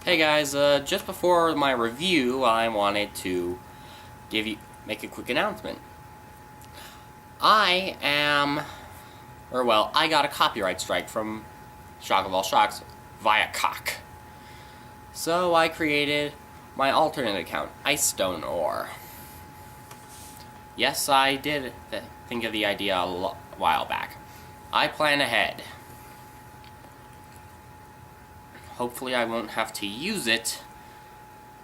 Hey guys, just before my review, I wanted to make a quick announcement. I got a copyright strike from Shock of All Shocks via cock. So I created my alternate account, Ice Stone Ore. Yes, I did think of the idea a while back. I plan ahead. Hopefully I won't have to use it,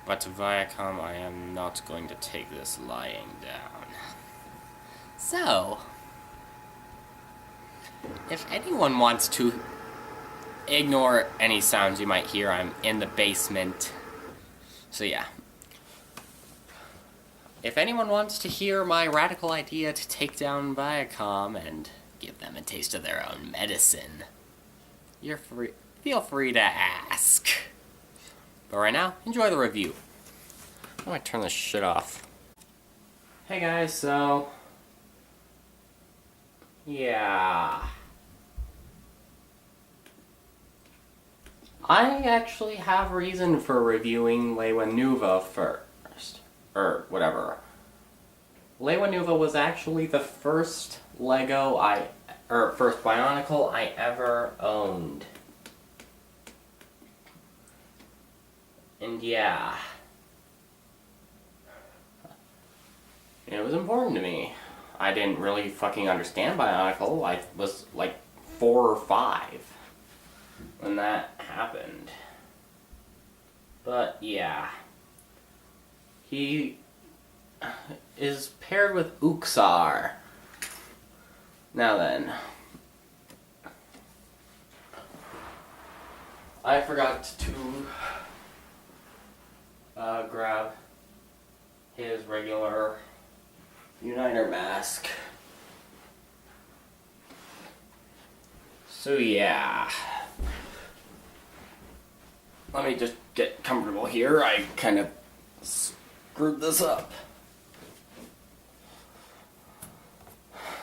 but Viacom, I am not going to take this lying down. So, if anyone wants to ignore any sounds you might hear, I'm in the basement. So yeah. If anyone wants to hear my radical idea to take down Viacom and give them a taste of their own medicine, feel free to ask. But right now, enjoy the review. I might turn this shit off. Hey guys, so yeah. I actually have reason for reviewing Lewa Nuva first. Or whatever. Lewa Nuva was actually the first first bionicle I ever owned. And yeah, it was important to me. I didn't really fucking understand Bionicle. I was like 4 or 5 when that happened. But yeah, he is paired with Uxar. Now then, I forgot to grab his regular Uniter mask. So yeah. Let me just get comfortable here. I kind of screwed this up.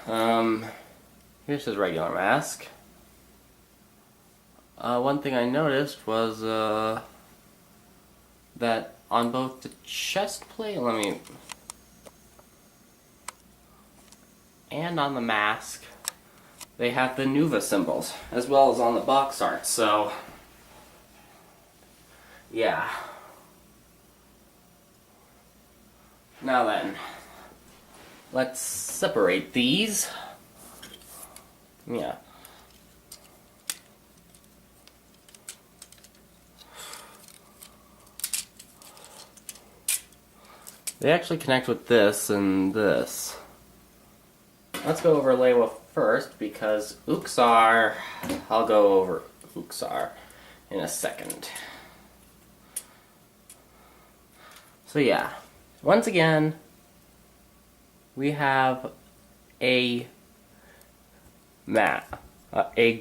Here's his regular mask. One thing I noticed was that on both the chest plate, and on the mask, they have the Nuva symbols, as well as on the box art, so yeah. Now then, let's separate these. Yeah. They actually connect with this and this. Let's go over Lewa first, because Uxar, I'll go over Uxar in a second. So yeah, once again, we have a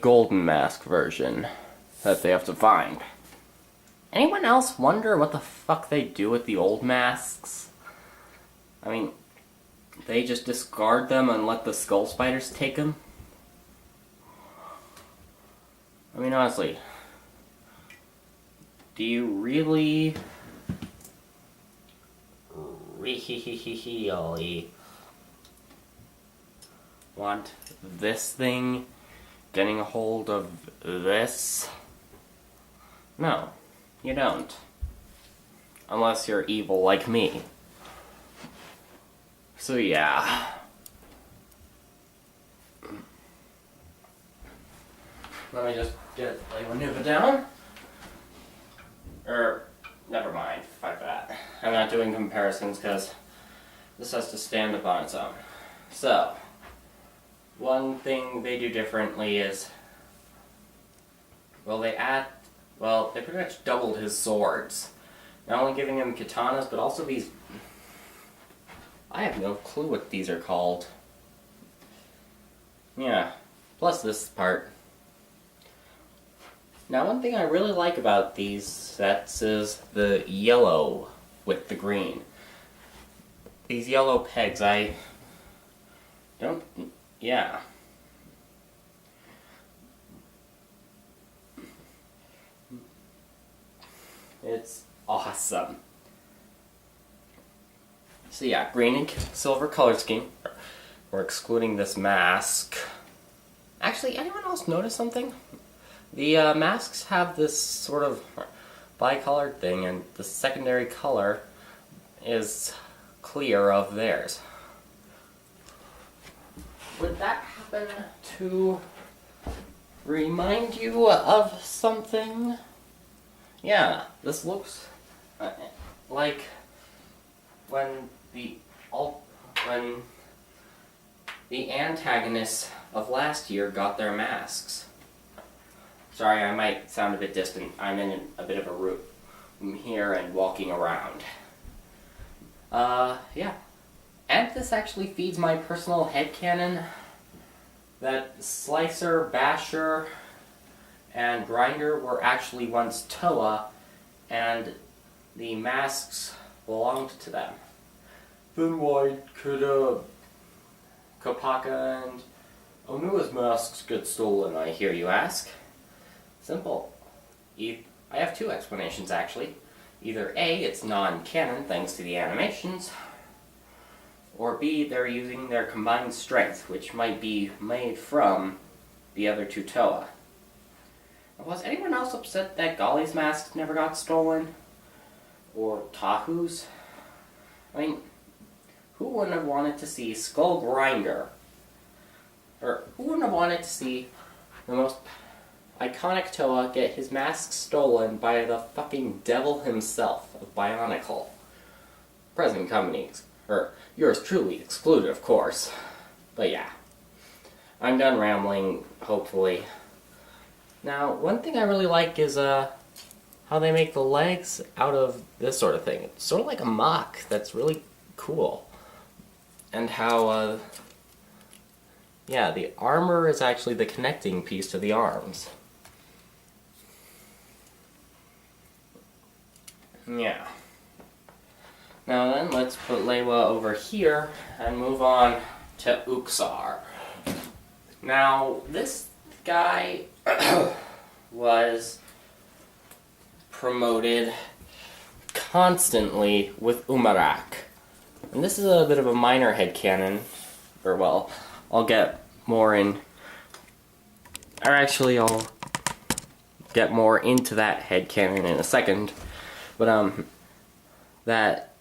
golden mask version that they have to find. Anyone else wonder what the fuck they do with the old masks? I mean, they just discard them and let the skull spiders take them? I mean, honestly, do you really want this thing getting a hold of this? No, you don't. Unless you're evil like me. So yeah. Let me just get Lewa Nuva down. Never mind, fuck that. I'm not doing comparisons because this has to stand up on its own. So, one thing they do differently is, they pretty much doubled his swords. Not only giving him katanas, but also these, I have no clue what these are called. Yeah, plus this part. Now, one thing I really like about these sets is the yellow with the green. These yellow pegs, yeah. It's awesome. So yeah, green and silver color scheme. We're excluding this mask. Actually, anyone else notice something? The masks have this sort of bicolored thing, and the secondary color is clear of theirs. Would that happen to remind you of something? Yeah, this looks like when the antagonists of last year got their masks. Sorry, I might sound a bit distant. I'm in a bit of a room here and walking around. Yeah. And this actually feeds my personal headcanon that Slicer, Basher, and Grinder were actually once Toa, and the masks belonged to them. Then why could Kopaka and Onua's masks get stolen, I hear you ask? Simple. I have two explanations, actually. Either A, it's non-canon thanks to the animations, or B, they're using their combined strength, which might be made from the other two Toa. Was anyone else upset that Golly's mask never got stolen? Or Tahu's? I mean, who wouldn't have wanted to see Skull Grinder? Or who wouldn't have wanted to see the most iconic Toa get his mask stolen by the fucking devil himself of Bionicle? Present companies, or yours truly excluded, of course. But yeah, I'm done rambling, hopefully. Now, one thing I really like is how they make the legs out of this sort of thing. It's sort of like a mock. That's really cool. And how, yeah, the armor is actually the connecting piece to the arms. Yeah. Now then, let's put Lewa over here and move on to Uxar. Now, this guy was promoted constantly with Umarak. And this is a bit of a minor headcanon, or well, I'll get more in, or actually I'll get more into that headcanon in a second, but that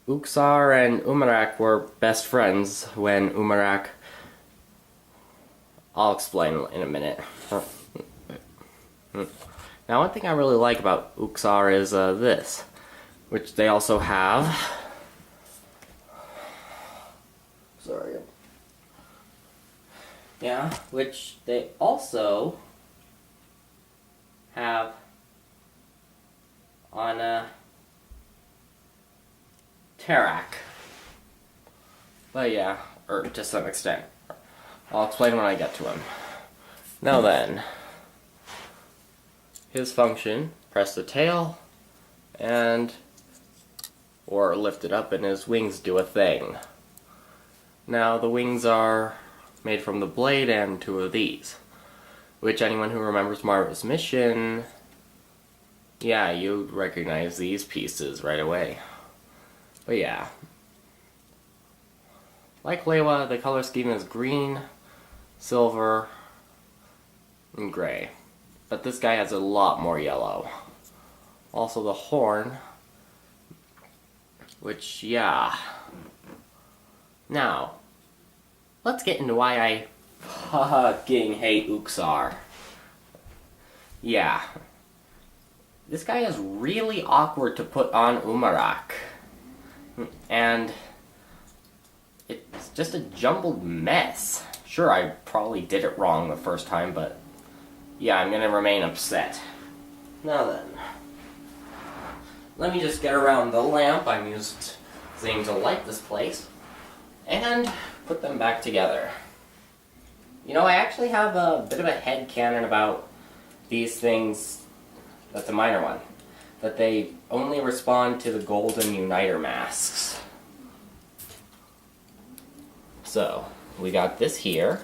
Uxar and Umarak were best friends when Umarak, I'll explain in a minute. Now, one thing I really like about Uxar is this, which they also have. Sorry. Yeah, which they also have on Tarak. But yeah, or to some extent. I'll explain when I get to him. Now then, his function, press the tail, and or lift it up and his wings do a thing. Now the wings are made from the blade and two of these, which anyone who remembers Marva's mission, yeah, you'd recognize these pieces right away. But yeah, like Lewa, the color scheme is green, silver, and gray. But this guy has a lot more yellow. Also the horn, which, yeah. Now, let's get into why I fucking hate Uxar. Yeah. This guy is really awkward to put on Umarak. And it's just a jumbled mess. Sure, I probably did it wrong the first time, but yeah, I'm gonna remain upset. Now then, let me just get around the lamp I'm using to light this place, and put them back together. You know, I actually have a bit of a headcanon about these things. That's a minor one. That they only respond to the golden uniter masks. So, we got this here.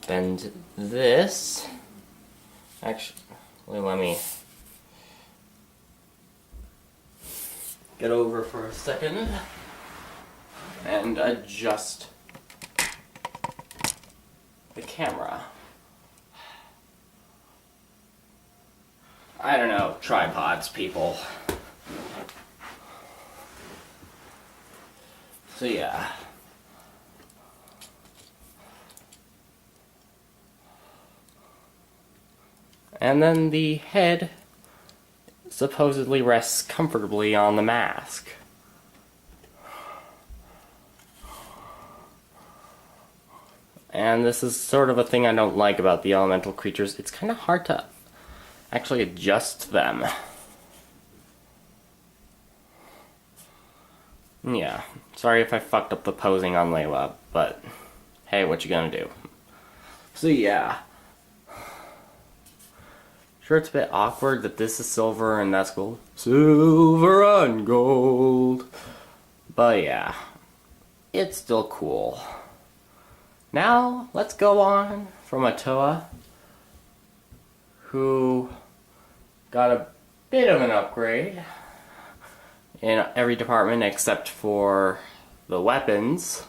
Bend this. Actually, let me get over for a second and adjust the camera. I don't know, tripods, people. So yeah. And then the head supposedly rests comfortably on the mask. And this is sort of a thing I don't like about the elemental creatures. It's kind of hard to actually adjust them. Yeah, sorry if I fucked up the posing on Layla, but hey, what you gonna do? So yeah. Sure, it's a bit awkward that this is silver and that's gold. Silver and gold. But yeah, it's still cool. Now, let's go on from Atoa, who got a bit of an upgrade in every department except for the weapons,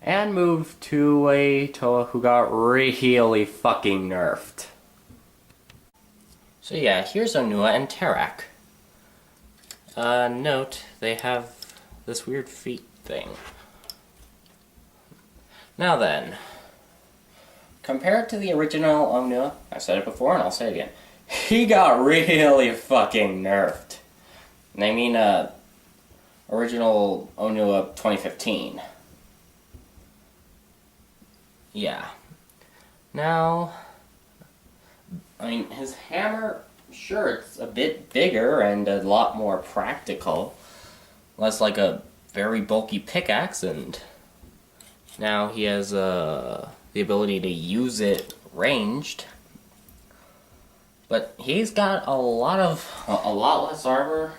and moved to a Toa who got really fucking nerfed. So yeah, here's Onua and Terak. Note, they have this weird feet thing. Now then, compared to the original Onua, I've said it before and I'll say it again, he got really fucking nerfed. And I mean, original Onua 2015. Yeah. Now, I mean, his hammer, sure, it's a bit bigger and a lot more practical. Less like a very bulky pickaxe, and now he has the ability to use it ranged. But he's got a lot less armor.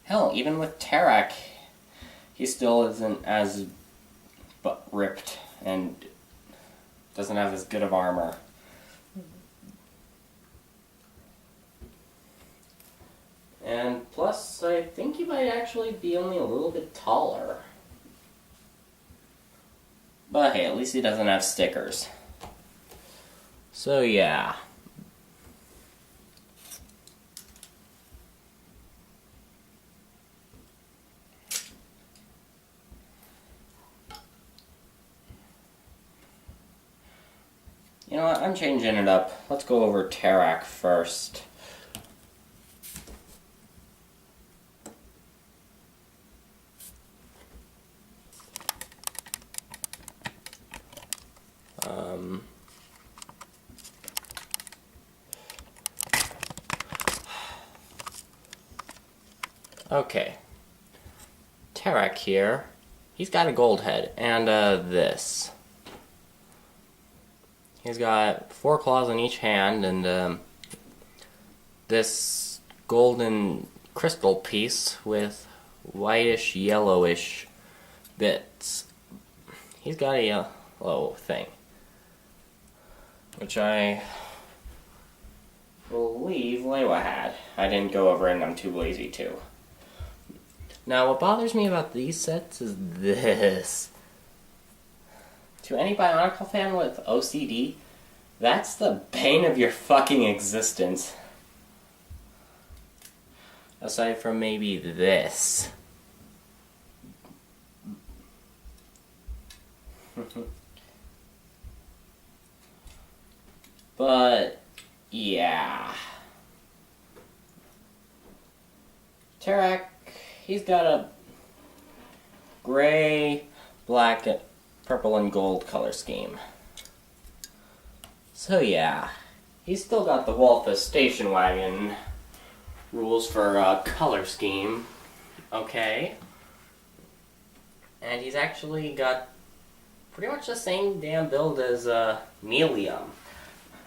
Hell, even with Terak, he still isn't as ripped and doesn't have as good of armor. And plus, I think he might actually be only a little bit taller. But hey, at least he doesn't have stickers. So yeah. You know what, I'm changing it up. Let's go over Terak first. Okay. Terak here, he's got a gold head, and this. He's got 4 claws on each hand, and this golden crystal piece with whitish, yellowish bits. He's got a yellow thing, which I believe Lewa had. I didn't go over it and I'm too lazy to. Now, what bothers me about these sets is this. To any bionicle fan with OCD, that's the bane of your fucking existence. Aside from maybe this. But, yeah. Terak, he's got a gray, black, purple, and gold color scheme. So yeah, he's still got the Wolfus station wagon rules for color scheme, okay? And he's actually got pretty much the same damn build as Nelium.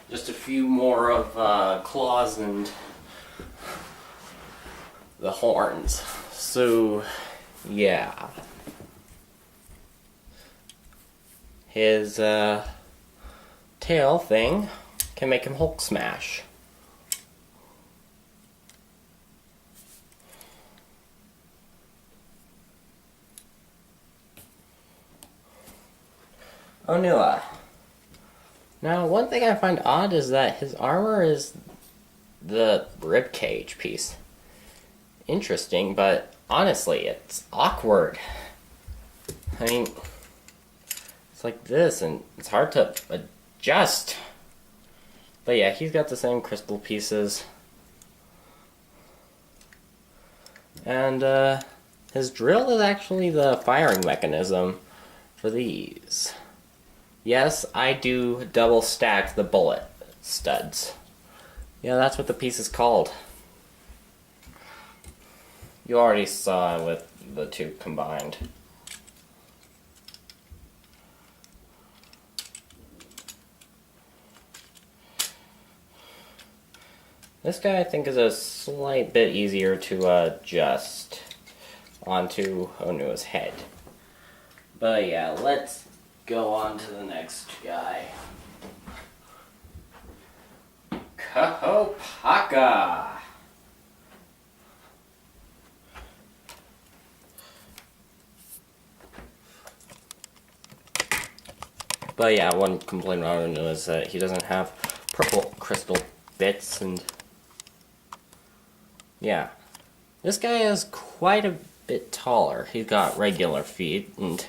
Just a few more of claws and the horns. So, yeah. His tail thing can make him Hulk smash. Onua. Now, one thing I find odd is that his armor is the ribcage piece. Interesting, but honestly, it's awkward. I mean, it's like this, and it's hard to adjust. But yeah, he's got the same crystal pieces. And his drill is actually the firing mechanism for these. Yes, I do double stack the bullet studs. Yeah, that's what the piece is called. You already saw it with the two combined. This guy, I think, is a slight bit easier to adjust onto Onua's head. But yeah, let's go on to the next guy. Kahopaka! But yeah, one complaint about Onua is that he doesn't have purple crystal bits, and yeah. This guy is quite a bit taller. He's got regular feet, and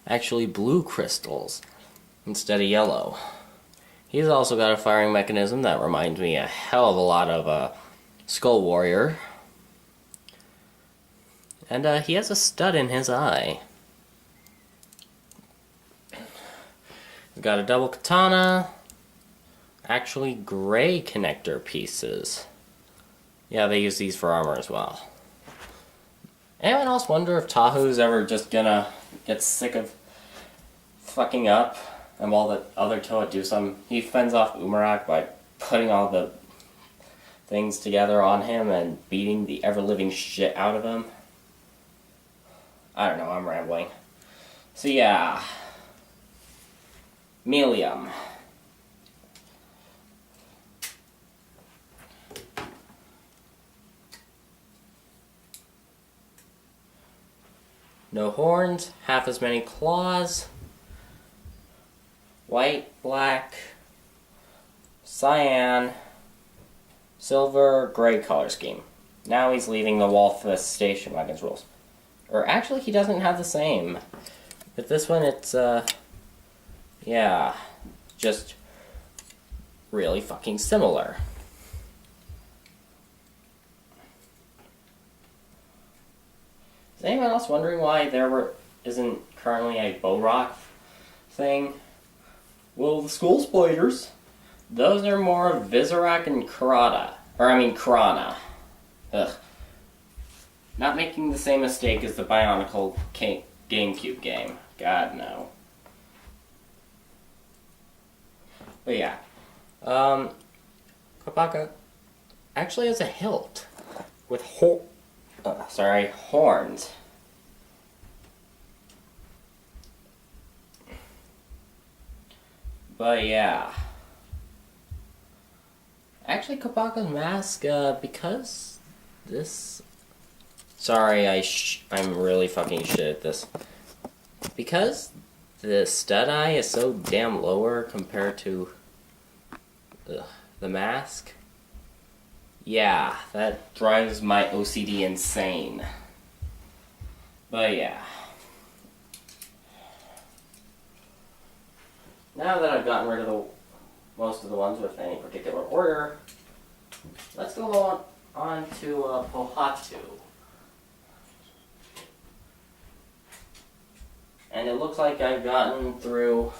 actually blue crystals instead of yellow. He's also got a firing mechanism that reminds me a hell of a lot of Skull Warrior. And he has a stud in his eye. We've got a double katana. Actually gray connector pieces. Yeah, they use these for armor as well. Anyone else wonder if Tahu's ever just gonna get sick of fucking up and while the other Toa do something? He fends off Umarak by putting all the things together on him and beating the ever-living shit out of him. I don't know, I'm rambling. So yeah. Melium. No horns, half as many claws, white, black, cyan, silver, gray color scheme. Now he's leaving the Walfus station wagon's rules. Or actually, he doesn't have the same. With this one, it's, yeah, just really fucking similar. Is anyone else wondering why there isn't currently a Bow thing? Well, the Skull Spiders, those are more of Visorak and Karana. Ugh. Not making the same mistake as the bionicle GameCube game. God, no. But yeah. Kopaka actually has a hilt with horns. But yeah. Actually, Kopaka's mask, because this... Sorry, I'm really fucking shit at this. Because the stud eye is so damn lower compared to the mask. Yeah, that drives my OCD insane. But yeah. Now that I've gotten rid of most of the ones with any particular order, let's go on to Pohatu. And it looks like I've gotten through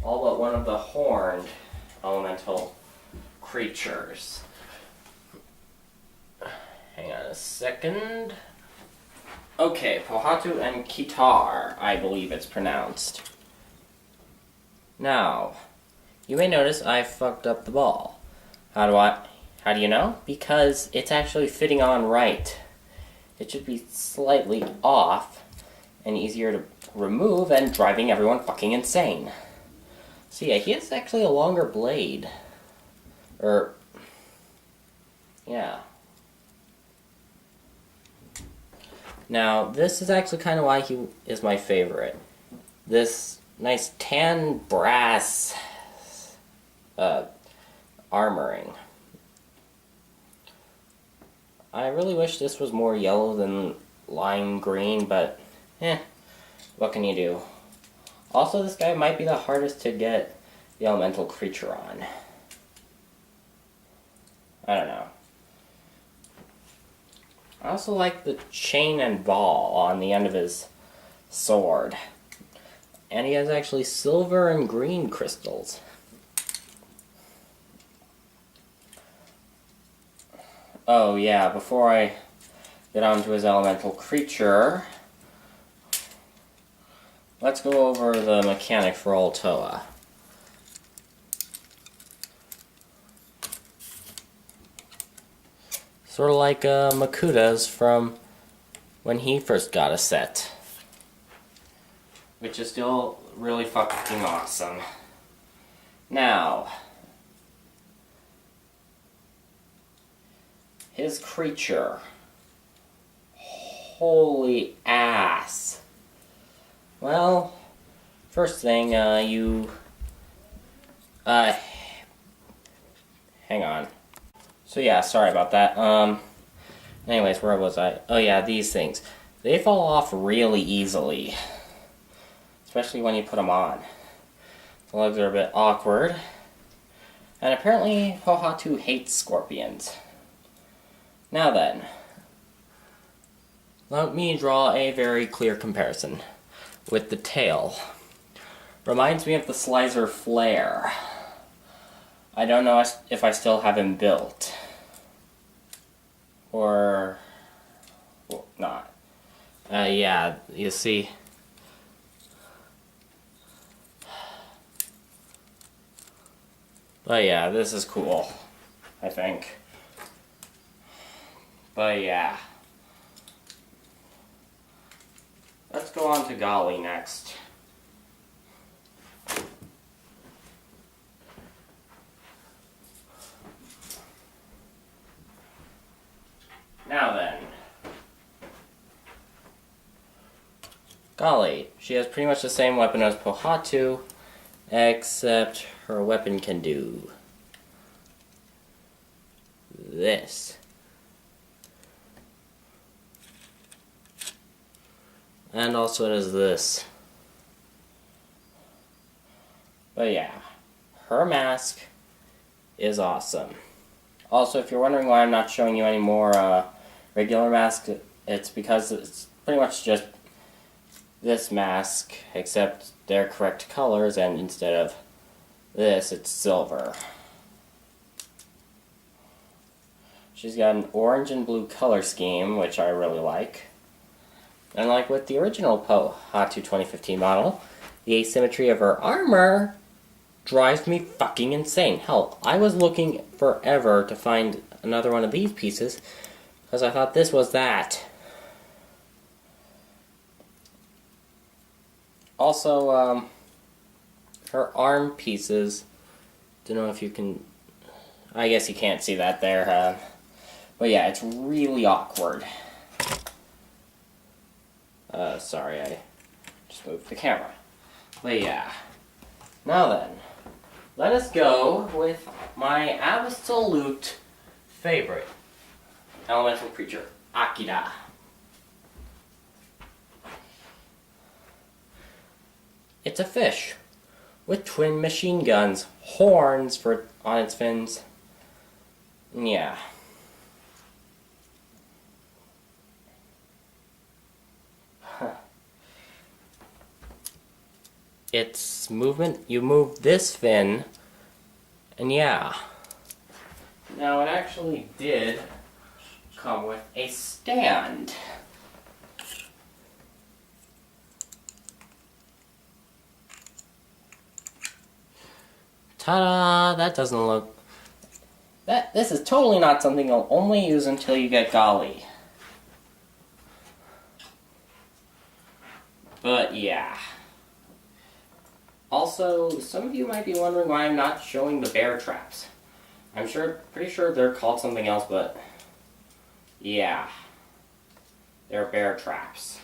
all but one of the horned elemental creatures. Hang on a second. Okay, Pohatu and Kitar, I believe it's pronounced. Now, you may notice I fucked up the ball. How do you know? Because it's actually fitting on right. It should be slightly off and easier to remove and driving everyone fucking insane. So yeah, he has actually a longer blade. Yeah. Now, this is actually kind of why he is my favorite. This nice tan brass armoring. I really wish this was more yellow than lime green, but what can you do? Also, this guy might be the hardest to get the elemental creature on. I don't know. I also like the chain and ball on the end of his sword. And he has actually silver and green crystals. Oh yeah, before I get on to his elemental creature, let's go over the mechanic for Altoa. Sort of like Makuda's from when he first got a set. Which is still really fucking awesome. Now, his creature. Holy ass. Well, first thing, hang on. So yeah, sorry about that. Anyways, where was I? Oh yeah, these things. They fall off really easily. Especially when you put them on. The legs are a bit awkward. And apparently, Hohatu hates scorpions. Now then, let me draw a very clear comparison with the tail. Reminds me of the Slicer Flare. I don't know if I still have him built. Or not. Yeah, you see. But yeah, this is cool, I think. But yeah. Let's go on to Golly next. Now then. Golly, she has pretty much the same weapon as Pohatu, except her weapon can do this. And also it is this. But yeah, her mask is awesome. Also, if you're wondering why I'm not showing you any more regular masks, it's because it's pretty much just this mask, except they're correct colors, and instead of this, it's silver. She's got an orange and blue color scheme, which I really like. And like with the original Pohatu 2015 model, the asymmetry of her armor drives me fucking insane. Hell, I was looking forever to find another one of these pieces, because I thought this was that. Also, her arm pieces, don't know if you can, I guess you can't see that there, but yeah, it's really awkward. Sorry, I just moved the camera. But yeah. Now then, let us go with my absolute favorite elemental creature, Akira. It's a fish with twin machine guns, horns on its fins. Yeah. Its movement, you move this fin, and yeah. Now it actually did come with a stand. Ta-da! That doesn't look... This is totally not something you'll only use until you get Golly. But yeah. Also, some of you might be wondering why I'm not showing the bear traps. Pretty sure they're called something else, but yeah, they're bear traps.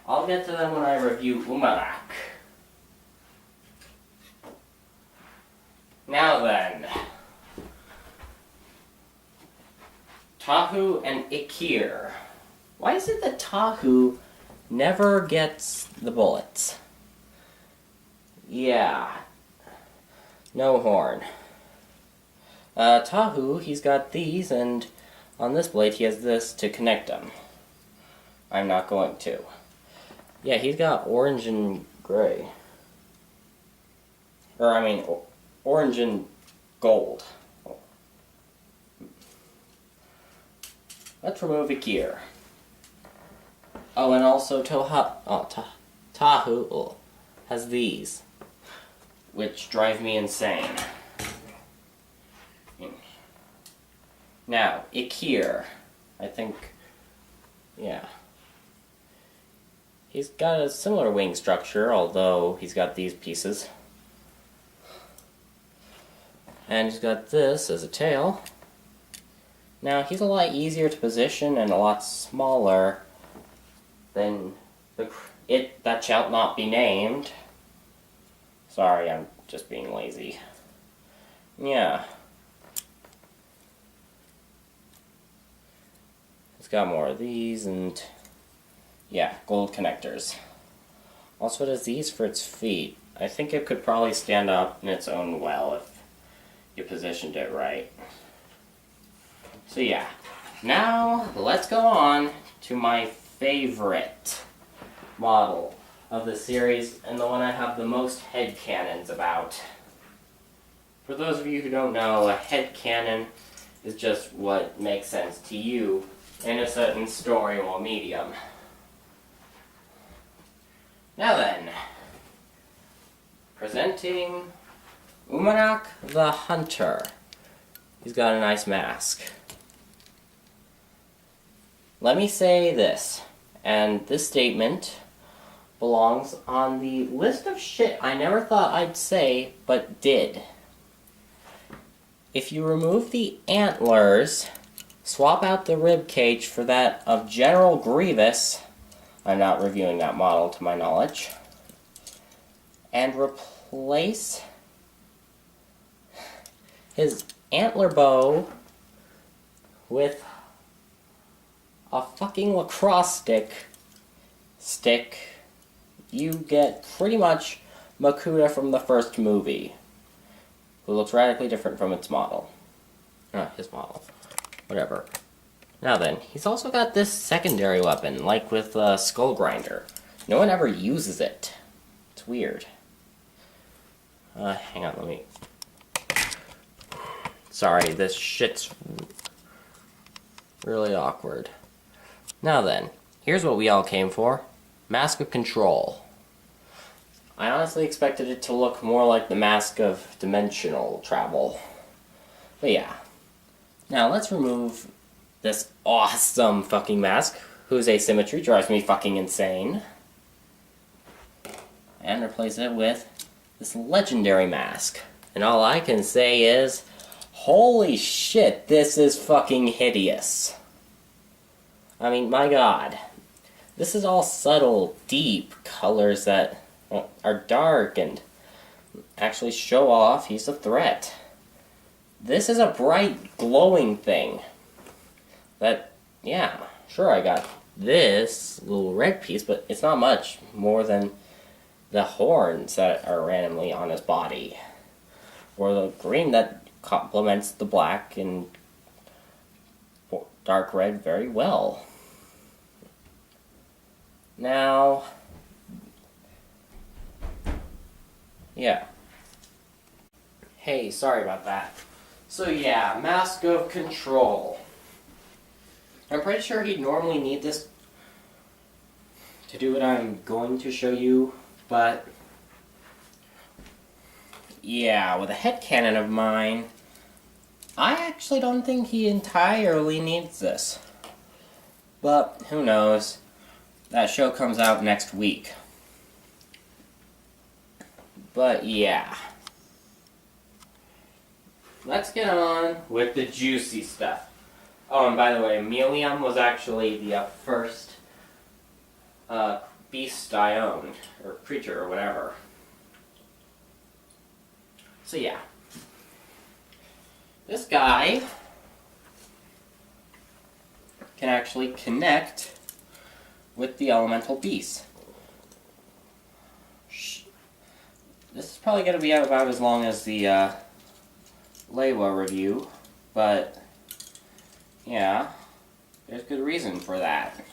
I'll get to them when I review Umarak. Now then, Tahu and Ikir. Why is it that Tahu never gets the bullets? Yeah, no horn. Tahu, he's got these, and on this blade he has this to connect them. I'm not going to. Yeah, he's got orange and gray. Orange and gold. Let's remove Ikir. Oh, and also Tahu has these, which drive me insane. Now, Ikir, I think, yeah. He's got a similar wing structure, although he's got these pieces. And he's got this as a tail. Now, he's a lot easier to position and a lot smaller than it that shall not be named. Sorry, I'm just being lazy. Yeah. It's got more of these and, yeah, gold connectors. Also, it has these for its feet. I think it could probably stand up in its own well if you positioned it right. So yeah, now let's go on to my favorite model of the series and the one I have the most headcanons about. For those of you who don't know, a headcanon is just what makes sense to you in a certain story or medium. Now then, presenting Umarak the Hunter. He's got a nice mask. Let me say this, and this statement belongs on the list of shit I never thought I'd say, but did. If you remove the antlers, swap out the rib cage for that of General Grievous, I'm not reviewing that model to my knowledge, and replace his antler bow with a fucking lacrosse stick, you get pretty much Makuta from the first movie, who looks radically different from its model. His model. Whatever. Now then, he's also got this secondary weapon, like with Skull Grinder. No one ever uses it. It's weird. Hang on, let me... Sorry, this shit's really awkward. Now then, here's what we all came for. Mask of Control. I honestly expected it to look more like the Mask of Dimensional Travel. But yeah. Now let's remove this awesome fucking mask, whose asymmetry drives me fucking insane, and replace it with this legendary mask. And all I can say is, holy shit, this is fucking hideous. I mean, my god. This is all subtle, deep colors that are dark and actually show off he's a threat. This is a bright, glowing thing. That, yeah, sure, I got this little red piece, but it's not much more than the horns that are randomly on his body. Or the green that complements the black and dark red very well. Now, yeah. Hey, sorry about that. So yeah, Mask of Control. I'm pretty sure he'd normally need this to do what I'm going to show you, but yeah, with a headcanon of mine, I actually don't think he entirely needs this. But who knows? That show comes out next week. But yeah. Let's get on with the juicy stuff. Oh, and by the way, Melium was actually the first beast I owned, or creature, or whatever. So yeah. This guy can actually connect with the elemental beast. This is probably going to be about as long as the Leiwa review, but yeah, there's good reason for that.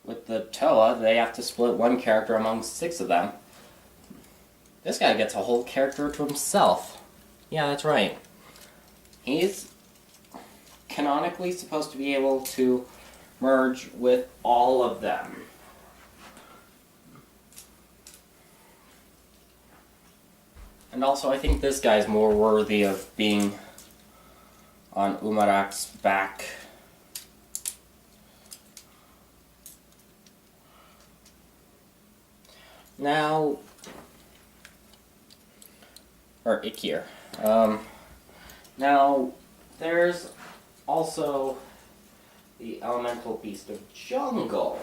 With the Toa, they have to split one character among 6 of them. This guy gets a whole character to himself. Yeah, that's right. He's canonically supposed to be able to merge with all of them. And also, I think this guy's more worthy of being on Umarak's back. Now, or Ikir. Now, there's also the elemental beast of jungle.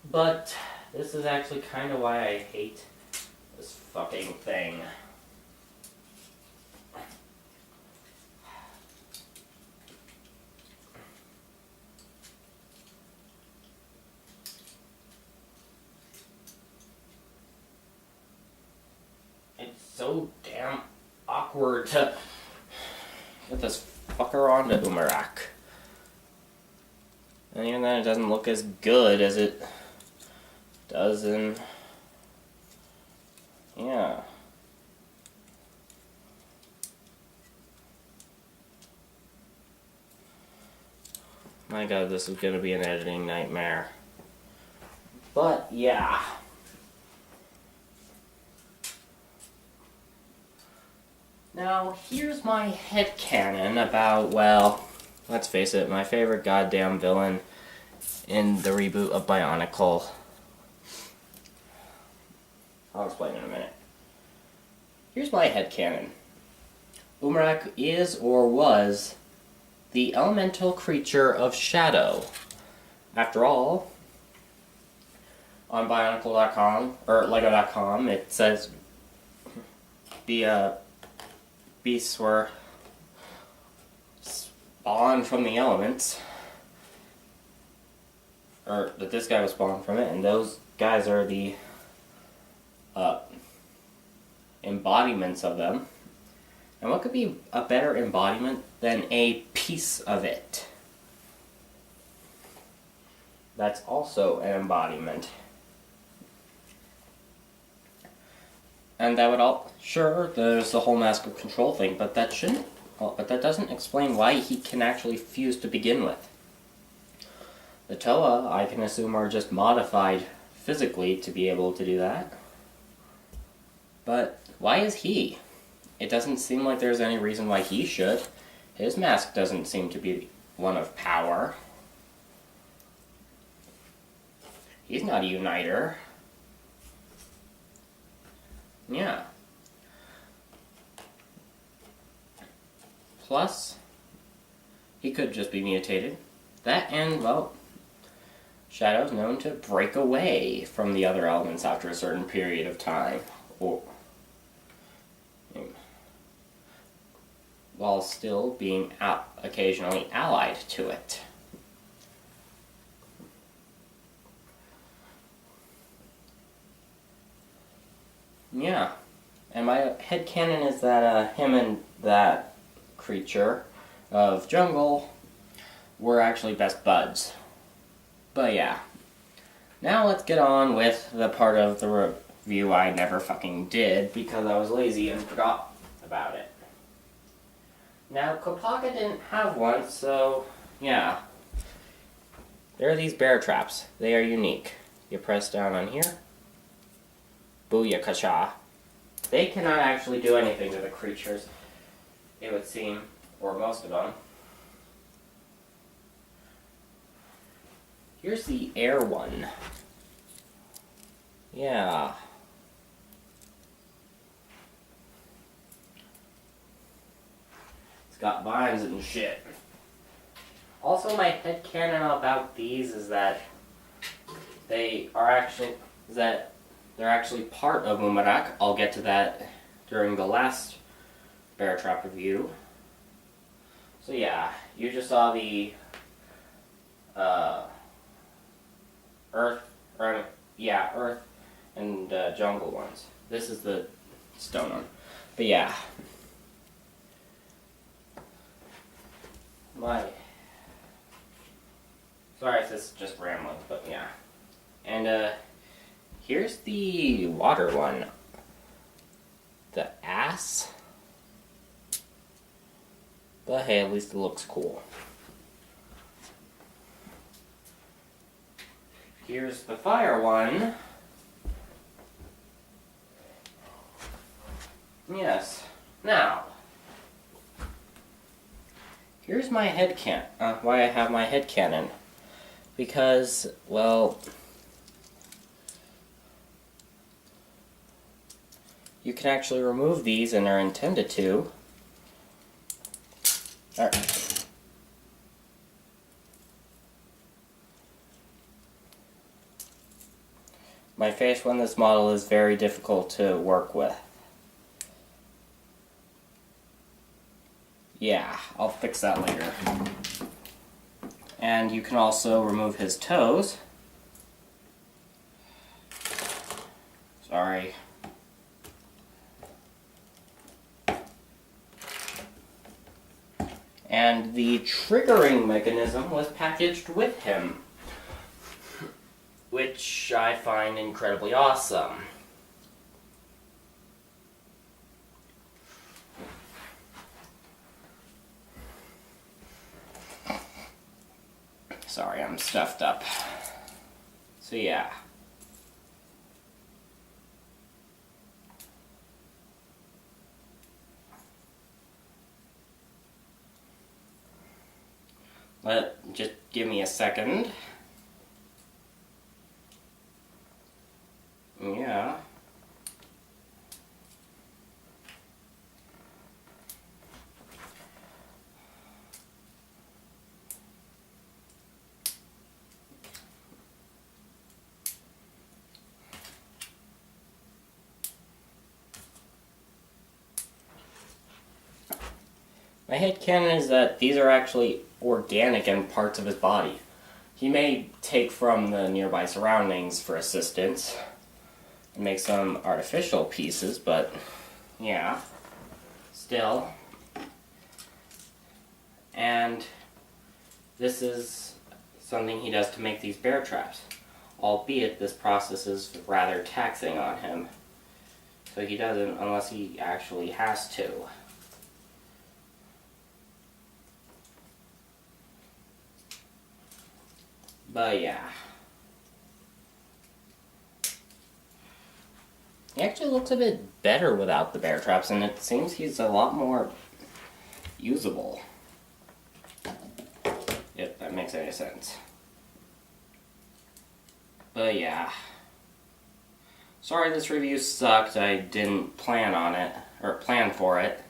But this is actually kind of why I hate this fucking thing. It's so damn awkward to get this fucker onto Umarak. And even then, it doesn't look as good as it does in... yeah. My god, this is going to be an editing nightmare. But, yeah. Now, here's my headcanon about, well, let's face it, my favorite goddamn villain in the reboot of Bionicle. I'll explain in a minute. Here's my headcanon. Umarak is or was the elemental creature of shadow. After all, on bionicle.com, or lego.com, it says the beasts were spawned from the elements, or that this guy was spawned from it, and those guys are the embodiments of them. And what could be a better embodiment than a piece of it? That's also an embodiment. And that would all... sure, there's the whole mask of control thing, but that shouldn't... well, but that doesn't explain why he can actually fuse to begin with. The Toa, I can assume, are just modified physically to be able to do that. But why is he? It doesn't seem like there's any reason why he should. His mask doesn't seem to be one of power. He's not a uniter. Yeah. Plus, he could just be mutated. That and, well, Shadow's known to break away from the other elements after a certain period of time. Or, while still being occasionally allied to it. Yeah. And my headcanon is that him and that creature of jungle were actually best buds. But yeah. Now let's get on with the part of the review I never fucking did because I was lazy and forgot about it. Now, Kopaka didn't have one, so yeah. There are these bear traps. They are unique. You press down on here. Booyakasha. They cannot actually do anything to the creatures, it would seem, or most of them. Here's the air one. Yeah. It's got vines and shit. Also, my headcanon about these is that they're actually part of Mumarak. I'll get to that during the last bear trap review. So yeah, you just saw the earth and jungle ones. This is the stone one. But yeah. Sorry if this is just rambling, but yeah. And here's the water one. The ass. But hey, at least it looks cool. Here's the fire one. Yes. Now, here's my headcanon. Why I have my headcanon. Because, well, you can actually remove these and are intended to. Alright. My face on this model is very difficult to work with. Yeah, I'll fix that later. And you can also remove his toes. Sorry. And the triggering mechanism was packaged with him, which I find incredibly awesome. Sorry, I'm stuffed up. So yeah. Just give me a second. Yeah. My headcanon is that these are actually organic and parts of his body. He may take from the nearby surroundings for assistance and make some artificial pieces, but yeah, still. And this is something he does to make these bear traps, albeit this process is rather taxing on him, so he doesn't unless he actually has to. But yeah. He actually looks a bit better without the bear traps, and it seems he's a lot more usable. If that makes any sense. But yeah. Sorry this review sucked. I didn't plan on it, or plan for it.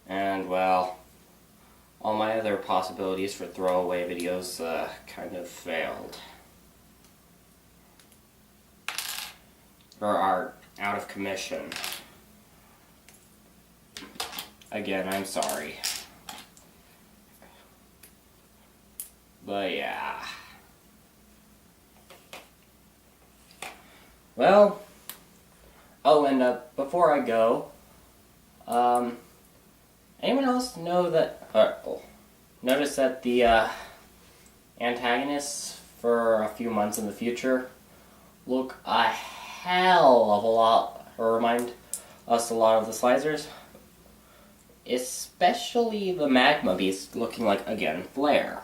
And well, all my other possibilities for throwaway videos kind of failed. Or are out of commission. Again, I'm sorry. But yeah. Well, oh, and before I go, anyone else know that, notice that the antagonists for a few months in the future look a hell of a lot, or remind us a lot of the Slicers? Especially the magma beast looking like, again, Flare.